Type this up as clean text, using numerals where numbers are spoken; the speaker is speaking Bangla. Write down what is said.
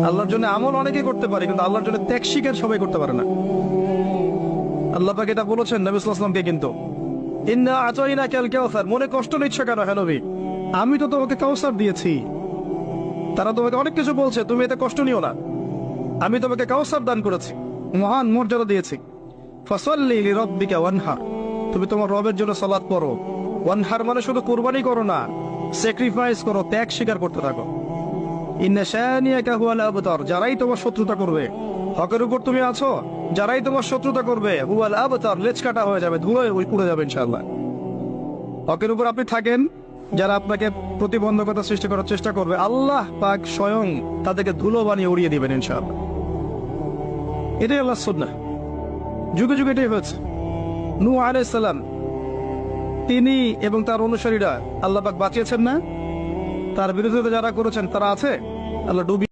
আল্লাহর জন্য আমল অনেকে করতে পারে, কিন্তু আল্লাহর জন্য ত্যাগ স্বীকার সবাই করতে পারে না। আল্লাহ পাক এটা বলেছেন নবী সাল্লাল্লাহু আলাইহি ওয়াসাল্লামকে, কিন্তু ইন্না আতাইনাকাল কাউসার, মনে কষ্ট নিচ্ছ কেন হে নবী? আমি তো তোমাকে কাউসার দিয়েছি। তারা তোমাকে অনেক কিছু বলছে, তুমি এতে কষ্ট নিও না। আমি তোমাকে কাউসার দান করেছি, মহান মর্যাদা দিয়েছি। ফাসাল্লি লিরাব্বিকা ওয়ানহার, তুমি তোমার রবের জন্য সালাত পড়ো। ওয়ানহার মানে শুধু কুরবানি করো না, স্যাক্রিফাইস করো, ত্যাগ স্বীকার করতে থাকো। ইন্না শানিয়াকা হুয়াল আবতার, যারাই তোমার শত্রুতা করবে, হকের উপর তুমি আছো, যারাই তোমার শত্রুতা করবে, হুয়াল আবতার, লেজ কাটা হয়ে যাবে, ধুলোয় উড়ে যাবে ইনশাআল্লাহ। হকের উপর আপনি থাকেন, যারা আপনাকে প্রতিবন্ধকতা সৃষ্টি করার চেষ্টা করবে, আল্লাহ পাক স্বয়ং তাদেরকে ধুলো বানিয়ে উড়িয়ে দিবেন ইনশাআল্লাহ। এটাই আল্লাহর সুন্নাহ, যুগে যুগে এটাই হয়েছে। নূহ আলাইহিস সালাম, তিনি এবং তার অনুসারীরা আল্লাহ পাক বাঁচিয়েছেন না? তার বিরোধিতা যারা করেছেন তারা আছে, আল্লাহ ডুবিয়ে